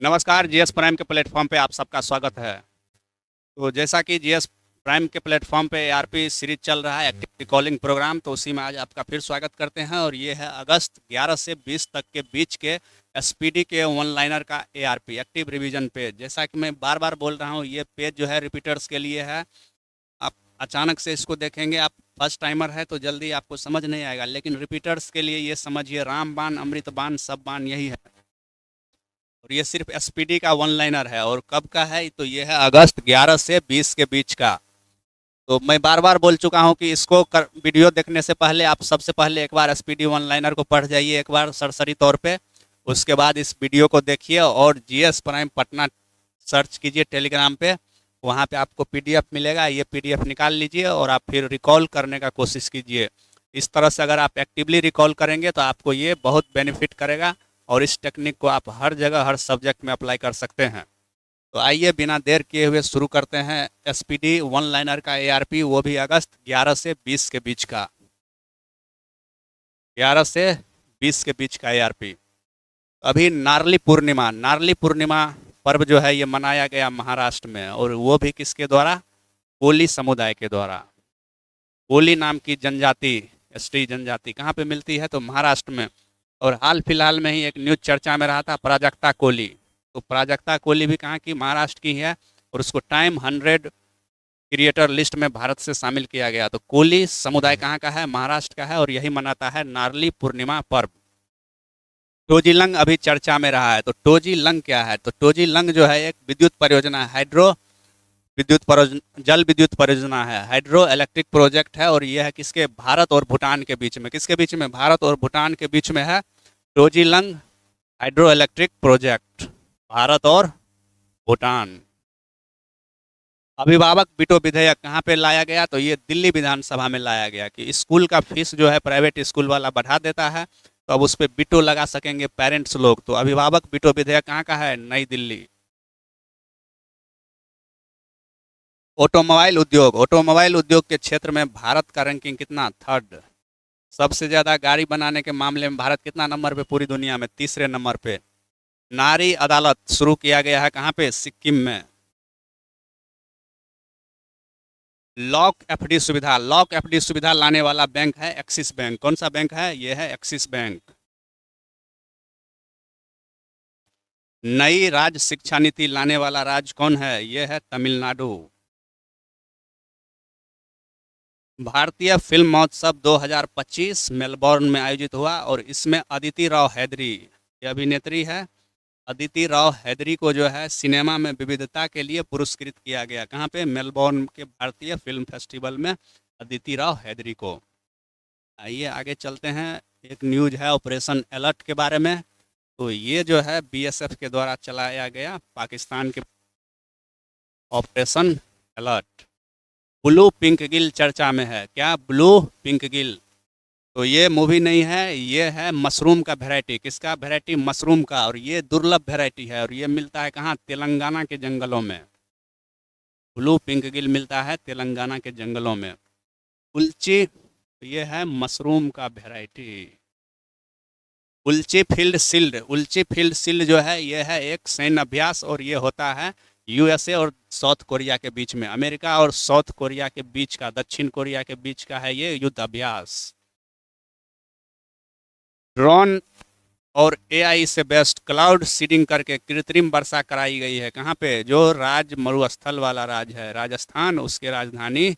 नमस्कार, GS prime के platform पे आप सबका स्वागत है। तो जैसा कि जीएस प्राइम के प्लेटफॉर्म पे एआरपी सीरीज चल रहा है, एक्टिव रिकॉलिंग प्रोग्राम, तो उसी में आज आपका फिर स्वागत करते हैं। और ये है अगस्त 11 से 20 तक के बीच के एसपीडी के वन लाइनर का एआरपी एक्टिव रिवीजन पेज। जैसा कि मैं बार बार बोल रहा हूँ, ये पेज जो है रिपीटर्स के लिए है। आप अचानक से इसको देखेंगे, आप फर्स्ट टाइमर है तो जल्दी आपको समझ नहीं आएगा, लेकिन रिपीटर्स के लिए ये समझिए, रामबाण अमृतबाण सब बाण यही है। और ये सिर्फ एसपीडी का वन लाइनर है। और कब का है? तो ये है अगस्त 11 से 20 के बीच का। तो मैं बार बार बोल चुका हूँ कि वीडियो देखने से पहले आप सबसे पहले एक बार एसपीडी वन लाइनर को पढ़ जाइए एक बार सरसरी तौर पे। उसके बाद इस वीडियो को देखिए और जीएस प्राइम पटना सर्च कीजिए टेलीग्राम पे। वहाँ पे आपको पीडीएफ मिलेगा, ये पीडीएफ निकाल लीजिए और आप फिर रिकॉल करने का कोशिश कीजिए। इस तरह से अगर आप एक्टिवली रिकॉल करेंगे तो आपको ये बहुत बेनिफिट करेगा और इस टेक्निक को आप हर जगह हर सब्जेक्ट में अप्लाई कर सकते हैं। तो आइए बिना देर किए हुए शुरू करते हैं एसपीडी वन लाइनर का एआरपी, वो भी अगस्त 11 से 20 के बीच का। 11 से 20 के बीच का एआरपी। अभी नारली पूर्णिमा पर्व जो है ये मनाया गया महाराष्ट्र में, और वो भी किसके द्वारा? कोली समुदाय के द्वारा। कोली नाम की जनजाति, एसटी जनजाति कहाँ पे मिलती है? तो महाराष्ट्र में। और हाल फिलहाल में ही एक न्यूज चर्चा में रहा था, प्राजक्ता कोली। तो प्राजक्ता कोली भी कहाँ की? महाराष्ट्र की है। और उसको टाइम 100 क्रिएटर लिस्ट में भारत से शामिल किया गया। तो कोली समुदाय कहाँ का है? महाराष्ट्र का है, और यही मनाता है नारली पूर्णिमा पर्व। टोजीलंग अभी चर्चा में रहा है। तो टोजीलंग क्या है? तो टोजीलंग जो है एक विद्युत परियोजना, जल विद्युत परियोजना है, हाइड्रो इलेक्ट्रिक प्रोजेक्ट है। और यह है किसके? भारत और भूटान के बीच में। किसके बीच में? भारत और भूटान के बीच में है टोजीलंग हाइड्रो इलेक्ट्रिक प्रोजेक्ट, भारत और भूटान। अभिभावक बिटो विधेयक कहाँ पे लाया गया? तो ये दिल्ली विधानसभा में लाया गया कि स्कूल का फीस जो है प्राइवेट स्कूल वाला बढ़ा देता है, तो अब उस पर बिटो लगा सकेंगे पेरेंट्स लोग। तो अभिभावक बिटो विधेयक कहाँ का है? नई दिल्ली। ऑटोमोबाइल उद्योग के क्षेत्र में भारत का रैंकिंग कितना? थर्ड। सबसे ज़्यादा गाड़ी बनाने के मामले में भारत कितना नंबर पे पूरी दुनिया में? तीसरे नंबर पे। नारी अदालत शुरू किया गया है कहाँ पे? सिक्किम में। लॉक एफडी सुविधा लाने वाला बैंक है एक्सिस बैंक। कौन सा बैंक है? ये है एक्सिस बैंक। नई राज्य शिक्षा नीति लाने वाला राज्य कौन है? ये है तमिलनाडु। भारतीय फिल्म महोत्सव 2025 मेलबोर्न में आयोजित हुआ, और इसमें अदिति राव हैदरी, ये अभिनेत्री है, अदिति राव हैदरी को जो है सिनेमा में विविधता के लिए पुरस्कृत किया गया। कहाँ पे? मेलबोर्न के भारतीय फिल्म फेस्टिवल में अदिति राव हैदरी को। आइए आगे चलते हैं। एक न्यूज है ऑपरेशन अलर्ट के बारे में। तो ये जो है बीएसएफ के द्वारा चलाया गया पाकिस्तान के operation alert. Blue pink Gill चर्चा में है। क्या? Blue pink Gill. तो ये मूवी नहीं है, ये है मशरूम का वैरायटी। किसका वैरायटी? मशरूम का। और ये दुर्लभ वैरायटी है, और ये मिलता है कहाँ? तेलंगाना के जंगलों में। ब्लू पिंक गिल मिलता है तेलंगाना के जंगलों में। उल्ची, ये है मशरूम का वैरायटी। उल्ची फील्ड शील्ड जो है ये है एक सैन्य अभ्यास, और ये होता है यूएसए और साउथ कोरिया के बीच में। अमेरिका और साउथ कोरिया के बीच का, दक्षिण कोरिया के बीच का है ये युद्ध अभ्यास। ड्रोन और एआई से बेस्ट क्लाउड सीडिंग करके कृत्रिम वर्षा कराई गई है। कहाँ पे? जो राज्य मरुस्थल वाला राज्य है राजस्थान, उसके राजधानी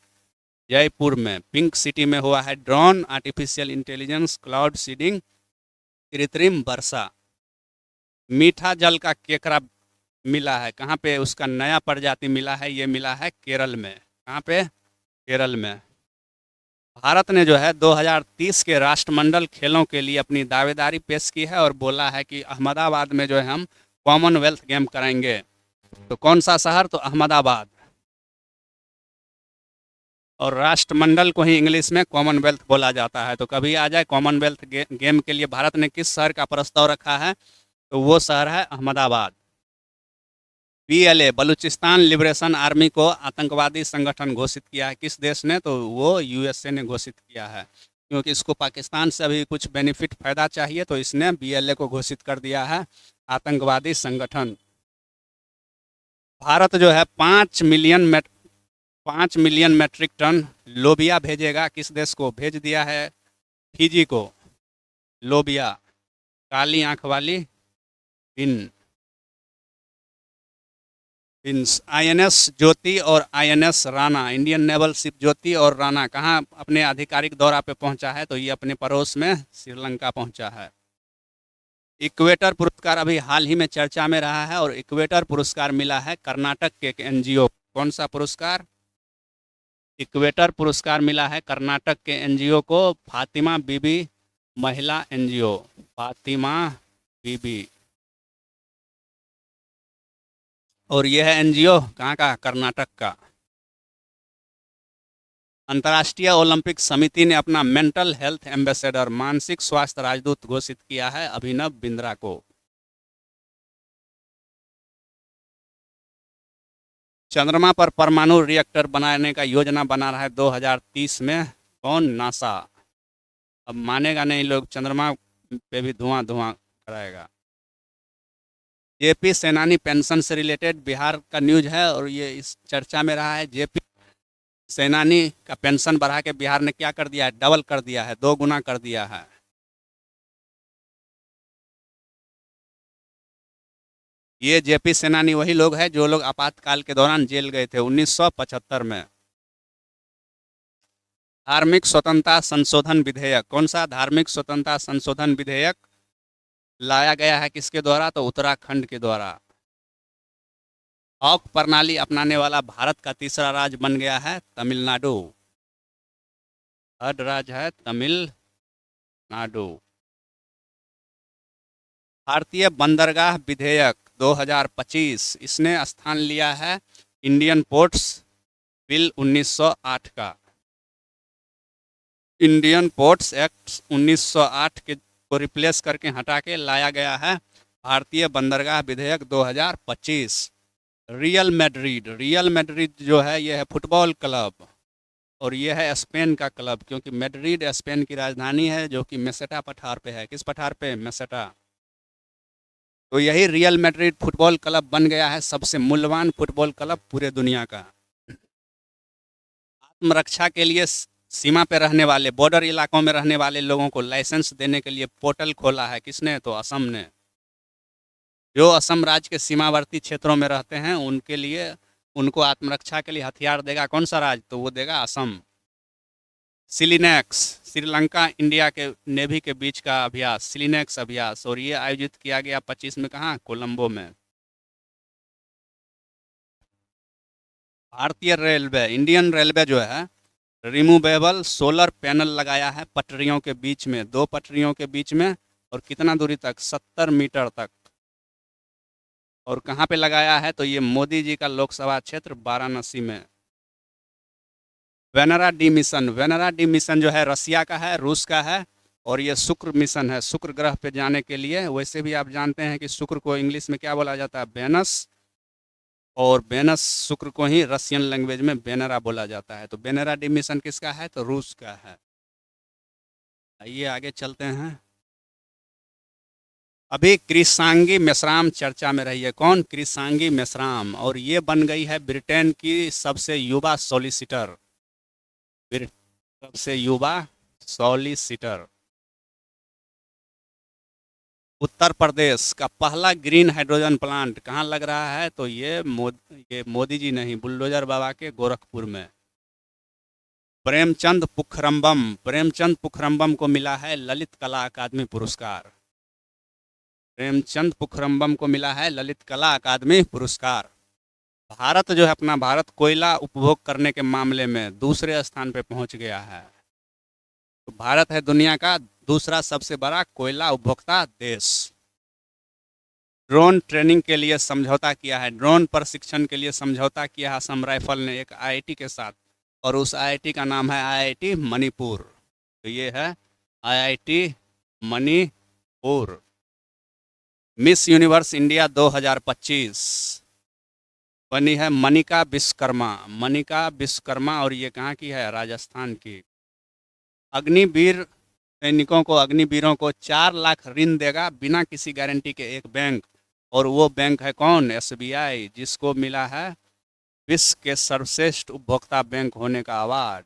जयपुर में पिंक सिटी में हुआ है drone artificial intelligence cloud seeding कृत्रिम वर्षा। मीठा जल का केकड़ा मिला है कहाँ पे? उसका नया प्रजाति मिला है, ये मिला है केरल में। कहाँ पे? केरल में। भारत ने जो है 2030 के राष्ट्रमंडल खेलों के लिए अपनी दावेदारी पेश की है, और बोला है कि अहमदाबाद में जो है हम कॉमनवेल्थ गेम कराएंगे। तो कौन सा शहर? तो अहमदाबाद। और राष्ट्रमंडल को ही इंग्लिश में कॉमनवेल्थ बोला जाता है। तो कभी आ जाए कॉमनवेल्थ गेम के लिए भारत ने किस शहर का प्रस्ताव रखा है? तो वो शहर है Ahmedabad. BLA Balochistan liberation army को आतंकवादी संगठन घोषित किया है। किस देश ने? तो वो यूएसए ने घोषित किया है, क्योंकि इसको पाकिस्तान से अभी कुछ बेनिफिट फ़ायदा चाहिए, तो इसने बीएलए को घोषित कर दिया है आतंकवादी संगठन। भारत जो है 5 मिलियन मेट्रिक टन लोबिया भेजेगा। किस देश को भेज दिया है? फिजी को। लोबिया, काली आंख वाली बिन बिन्स। आईएनएस ज्योति और INS Rana, Indian naval ship Jyoti और राणा कहाँ अपने आधिकारिक दौरा पे पहुंचा है? तो ये अपने पड़ोस में श्रीलंका पहुंचा है। इक्वेटर पुरस्कार अभी हाल ही में चर्चा में रहा है और इक्वेटर पुरस्कार मिला है कर्नाटक के एक एनजीओ। कौन सा पुरस्कार? इक्वेटर पुरस्कार मिला है कर्नाटक के एनजीओ को, फातिमा बीबी महिला एनजीओ। फातिमा बीबी। और यह है एनजीओ कहाँ का? कर्नाटक का। अंतर्राष्ट्रीय ओलंपिक समिति ने अपना मेंटल हेल्थ एम्बेसडर, मानसिक स्वास्थ्य राजदूत घोषित किया है अभिनव बिंद्रा को। चंद्रमा पर परमाणु रिएक्टर बनाने का योजना बना रहा है 2030 में। कौन? नासा। अब मानेगा नहीं लोग, चंद्रमा पे भी धुआं धुआं कराएगा। जेपी सेनानी पेंशन से रिलेटेड बिहार का न्यूज है और ये इस चर्चा में रहा है। जेपी सेनानी का पेंशन बढ़ा के बिहार ने क्या कर दिया है? डबल कर दिया है, 2 गुना कर दिया है। ये जेपी सेनानी वही लोग हैं जो लोग आपातकाल के दौरान जेल गए थे 1975 में। धार्मिक स्वतंत्रता संशोधन विधेयक, कौन सा धार्मिक स्वतंत्रता संशोधन विधेयक लाया गया है? किसके द्वारा? तो उत्तराखंड के द्वारा। हॉक प्रणाली अपनाने वाला भारत का तीसरा राज्य बन गया है तमिलनाडु। थर्ड राज्य है तमिलनाडु। भारतीय बंदरगाह विधेयक 2025, इसने स्थान लिया है इंडियन पोर्ट्स बिल 1908 का। इंडियन पोर्ट्स एक्ट 1908 के को रिप्लेस करके हटा के लाया गया है भारतीय बंदरगाह विधेयक 2025। रियल मैड्रिड जो है यह है फुटबॉल क्लब और यह है स्पेन का क्लब, क्योंकि मैड्रिड स्पेन की राजधानी है जो कि मेसेटा पठार पे है। किस पठार पे? मेसेटा। तो यही रियल मैड्रिड फुटबॉल क्लब बन गया है सबसे मूल्यवान फुटबॉल क्लब पूरे दुनिया का। आत्मरक्षा के लिए सीमा पे रहने वाले, बॉर्डर इलाकों में रहने वाले लोगों को लाइसेंस देने के लिए पोर्टल खोला है। किसने? तो असम ने। जो असम राज्य के सीमावर्ती क्षेत्रों में रहते हैं उनके लिए, उनको आत्मरक्षा के लिए हथियार देगा कौन सा राज्य? तो वो देगा असम। सिलिनेक्स, श्रीलंका इंडिया के नेवी के बीच का अभ्यास, सिलिनेक्स अभ्यास, और ये आयोजित किया गया 25 में। कहाँ? कोलंबो में। भारतीय रेलवे, इंडियन रेलवे जो है रिमूवेबल सोलर पैनल लगाया है पटरियों के बीच में, 2 पटरियों के बीच में, और कितना दूरी तक? 70 मीटर तक। और कहाँ पे लगाया है? तो ये मोदी जी का लोकसभा क्षेत्र वाराणसी में। वेनरा डी मिशन, वेनरा डी मिशन जो है रसिया का है, रूस का है, और ये शुक्र मिशन है, शुक्र ग्रह पे जाने के लिए। वैसे भी आप जानते हैं कि शुक्र को इंग्लिश में क्या बोला जाता है? वेनस, और वेनस शुक्र को ही रशियन लैंग्वेज में वेनरा बोला जाता है। तो वेनरा डी मिशन किसका है? तो रूस का है। आइए आगे चलते हैं। अभी कृषांगी मेश्राम चर्चा में रही है। कौन? कृषांगी मेश्राम, और ये बन गई है ब्रिटेन की सबसे युवा सॉलिसिटर, सबसे युवा सॉलिसिटर। उत्तर प्रदेश का पहला ग्रीन हाइड्रोजन प्लांट कहाँ लग रहा है? तो ये मोदी जी नहीं, बुलडोजर बाबा के गोरखपुर में। प्रेमचंद पुखरम्बम को मिला है ललित कला अकादमी पुरस्कार। प्रेमचंद पुखरम्बम को मिला है ललित कला अकादमी पुरस्कार। भारत जो है अपना, भारत कोयला उपभोग करने के मामले में दूसरे स्थान पे पहुंच गया है। तो भारत है दुनिया का दूसरा सबसे बड़ा कोयला उपभोक्ता देश। ड्रोन ट्रेनिंग के लिए समझौता किया है, ड्रोन प्रशिक्षण के लिए समझौता किया है असम राइफल ने एक आईआईटी के साथ, और उस आईआईटी का नाम है आईआईटी मणिपुर। तो ये है IIT Manipur. Miss universe India 2025 बनी है मनिका विश्वकर्मा, और ये कहाँ की है? राजस्थान की। अग्निवीर सैनिकों को, अग्निवीरों को 4 लाख ऋण देगा बिना किसी गारंटी के एक बैंक। और वो बैंक है कौन? एसबीआई, जिसको मिला है विश्व के सर्वश्रेष्ठ उपभोक्ता बैंक होने का अवार्ड।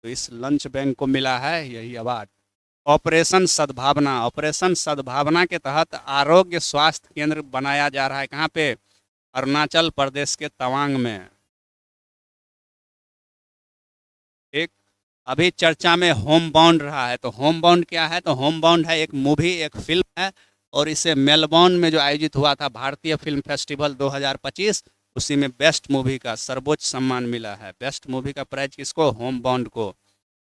तो इस लंच बैंक को मिला है यही अवार्ड। ऑपरेशन सद्भावना के तहत आरोग्य स्वास्थ्य केंद्र बनाया जा रहा है। कहाँ पे? अरुणाचल प्रदेश के तवांग में। एक अभी चर्चा में होम बाउंड रहा है। तो होम बाउंड क्या है? तो होम बाउंड है एक मूवी, एक फिल्म है, और इसे मेलबोर्न में जो आयोजित हुआ था भारतीय फिल्म फेस्टिवल 2025, उसी में बेस्ट मूवी का सर्वोच्च सम्मान मिला है। बेस्ट मूवी का प्राइज किसको? होम बाउंड को।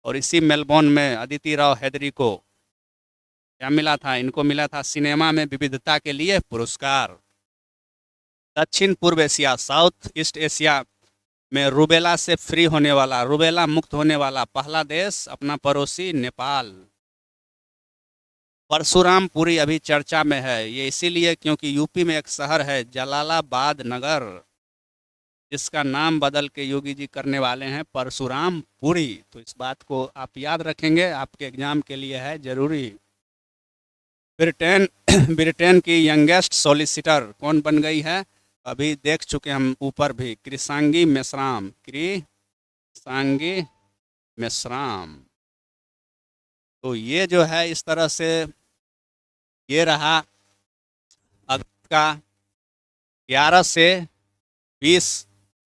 और इसी मेलबोर्न में अदिति राव हैदरी को क्या मिला था? इनको मिला था सिनेमा में विविधता के लिए पुरस्कार। दक्षिण पूर्व एशिया, साउथ ईस्ट एशिया में रूबेला से फ्री होने वाला, रूबेला मुक्त होने वाला पहला देश अपना पड़ोसी नेपाल। परशुरामपुरी अभी चर्चा में है। ये इसीलिए क्योंकि यूपी में एक शहर है जलालाबाद नगर, जिसका नाम बदल के योगी जी करने वाले हैं परशुरामपुरी। तो इस बात को आप याद रखेंगे, आपके एग्जाम के लिए है जरूरी। ब्रिटेन ब्रिटेन की यंगेस्ट सॉलिसिटर कौन बन गई है? अभी देख चुके हम ऊपर भी, कृषांगी मेश्राम। कृषांगी मेश्राम। तो ये जो है इस तरह से ये रहा अगस्त का 11 से 20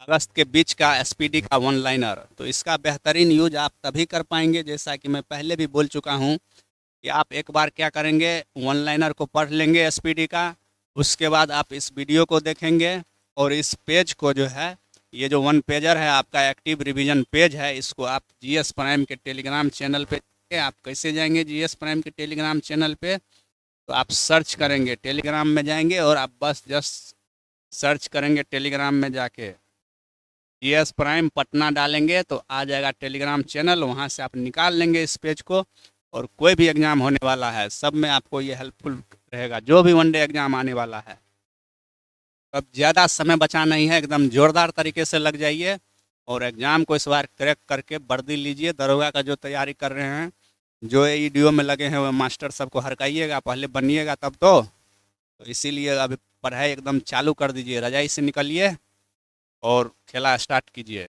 अगस्त के बीच का एसपीडी का वन लाइनर। तो इसका बेहतरीन यूज आप तभी कर पाएंगे, जैसा कि मैं पहले भी बोल चुका हूँ, कि आप एक बार क्या करेंगे, वन लाइनर को पढ़ लेंगे एसपीडी का, उसके बाद आप इस वीडियो को देखेंगे और इस पेज को जो है, ये जो वन पेजर है आपका एक्टिव रिवीजन पेज है, इसको आप जीएस प्राइम के टेलीग्राम चैनल पे, आप कैसे जाएंगे जीएस प्राइम के टेलीग्राम चैनल पे? तो आप सर्च करेंगे, टेलीग्राम में जाएंगे और आप बस जस्ट सर्च करेंगे टेलीग्राम में जाके जीएस प्राइम पटना डालेंगे तो आ जाएगा टेलीग्राम चैनल। वहाँ से आप निकाल लेंगे इस पेज को, और कोई भी एग्ज़ाम होने वाला है सब में आपको ये हेल्पफुल रहेगा, जो भी वनडे एग्ज़ाम आने वाला है। अब ज़्यादा समय बचा नहीं है, एकदम ज़ोरदार तरीके से लग जाइए और एग्ज़ाम को इस बार क्रैक करके वर्दी लीजिए। दरोगा का जो तैयारी कर रहे हैं, जो ईडीओ में लगे हैं, वो मास्टर सबको हरकाइएगा, पहले बनिएगा तब तो इसीलिए अभी पढ़ाई एकदम चालू कर दीजिए, रजाई से निकलिए और खेला स्टार्ट कीजिए।